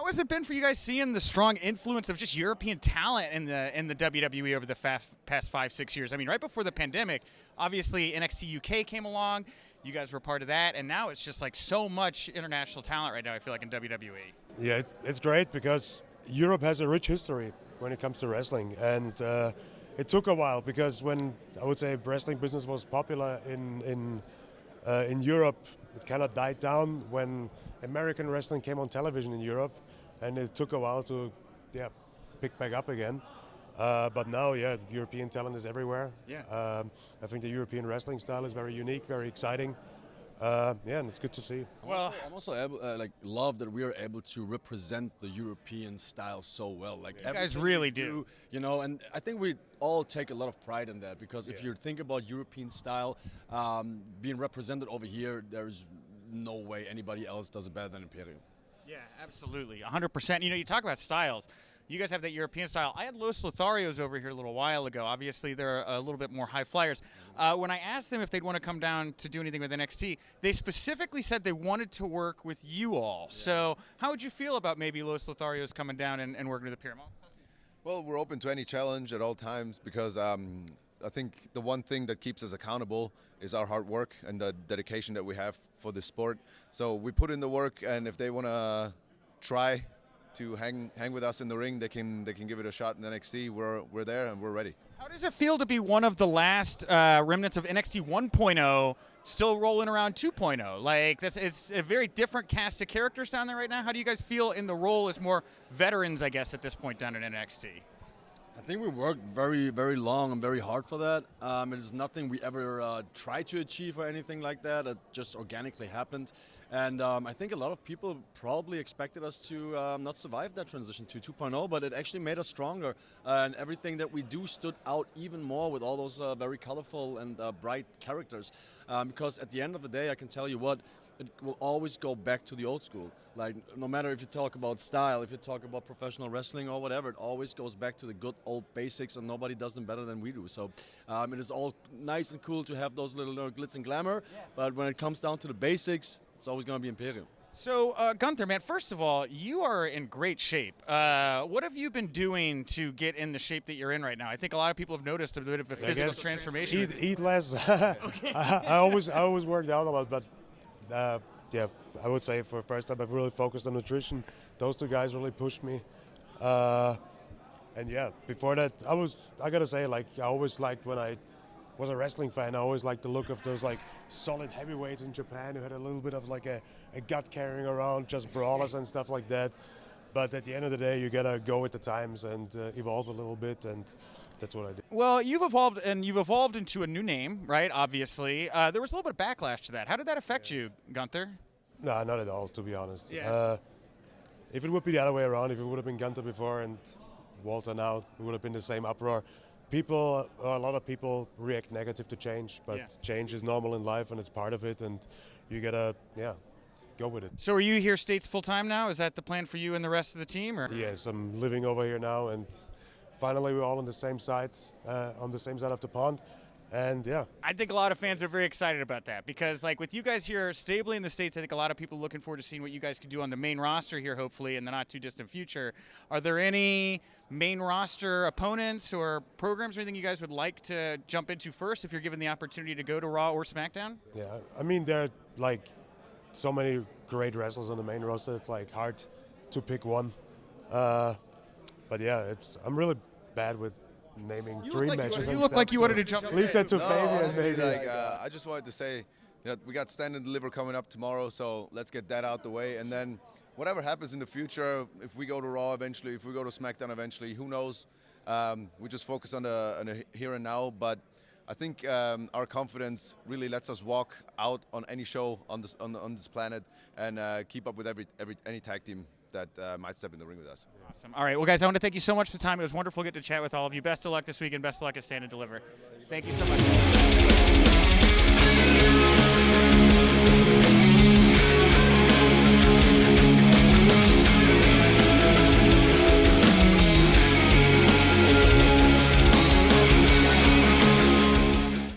How has it been for you guys seeing the strong influence of just European talent in the WWE over the past 5-6 years? I mean, right before the pandemic, obviously NXT UK came along. You guys were part of that, and now it's just like so much international talent right now, I feel like, in WWE. Yeah, it's great because Europe has a rich history when it comes to wrestling, and it took a while because when I would say wrestling business was popular in Europe, it kind of died down when American wrestling came on television in Europe, and it took a while to pick back up again. But now, European talent is everywhere. Yeah. I think the European wrestling style is very unique, very exciting. And it's good to see. I'm also able, love that we are able to represent the European style so well. Like you guys really do. You know, and I think we all take a lot of pride in that because if you think about European style being represented over here, there's no way anybody else does it better than Imperium. Yeah, absolutely, 100%. You know, you talk about styles. You guys have that European style. I had Los Lotharios over here a little while ago. Obviously, they're a little bit more high flyers. When I asked them if they'd want to come down to do anything with NXT, they specifically said they wanted to work with you all. Yeah. So how would you feel about maybe Los Lotharios coming down and working with the Pyramid? Well, we're open to any challenge at all times because I think the one thing that keeps us accountable is our hard work and the dedication that we have for the sport. So we put in the work, and if they want to try to hang with us in the ring, they can give it a shot in NXT. We're there and we're ready. How does it feel to be one of the last remnants of NXT 1.0 still rolling around 2.0? Like it's a very different cast of characters down there right now. How do you guys feel in the role as more veterans, I guess, at this point down in NXT? I think we worked very, very long and very hard for that. It is nothing we ever tried to achieve or anything like that. It just organically happened. And I think a lot of people probably expected us to not survive that transition to 2.0, but it actually made us stronger. And everything that we do stood out even more with all those very colorful and bright characters. Because at the end of the day, I can tell you what, it will always go back to the old school. Like, no matter if you talk about style, if you talk about professional wrestling or whatever, it always goes back to the good old basics, and nobody does them better than we do. So it is all nice and cool to have those little glitz and glamour, but when it comes down to the basics, it's always going to be Imperium. So, Gunther, man, first of all, you are in great shape. What have you been doing to get in the shape that you're in right now? I think a lot of people have noticed a bit of a physical transformation. Eat less. I always worked out a lot, but I would say for the first time I've really focused on nutrition. Those two guys really pushed me. And before that, I gotta say, like, I always liked when I was a wrestling fan, I always liked the look of those like solid heavyweights in Japan who had a little bit of like a gut carrying around, just brawlers and stuff like that. But at the end of the day, you gotta go with the times and evolve a little bit, and that's what I did. Well, you've evolved into a new name, right? Obviously. There was a little bit of backlash to that. How did that affect you, Gunther? No, not at all, to be honest. Yeah. If it would be the other way around, if it would have been Gunther before and Walter now, it would have been the same uproar. A lot of people react negative to change, but change is normal in life and it's part of it, and you gotta, go with it. So are you here States full time now? Is that the plan for you and the rest of the team? Or? Yes, I'm living over here now, and finally we're all on the same side of the pond. And I think a lot of fans are very excited about that because, like, with you guys here stably in the States, I think a lot of people are looking forward to seeing what you guys can do on the main roster here, hopefully, in the not too distant future. Are there any main roster opponents or programs or anything you guys would like to jump into first if you're given the opportunity to go to Raw or SmackDown? Yeah, I mean, there are like so many great wrestlers on the main roster. It's like hard to pick one. But I'm really bad with naming dream matches. You look like you wanted to jump. Leave that to Fabian. Honestly, I just wanted to say that we got Stand and Deliver coming up tomorrow, so let's get that out the way. And then whatever happens in the future, if we go to Raw eventually, if we go to SmackDown eventually, who knows? We just focus on the here and now. But I think our confidence really lets us walk out on any show on this planet and keep up with any tag team that might step in the ring with us. Awesome. All right. Well, guys, I want to thank you so much for the time. It was wonderful getting to chat with all of you. Best of luck this weekend. Best of luck at Stand and Deliver. Thank you so much.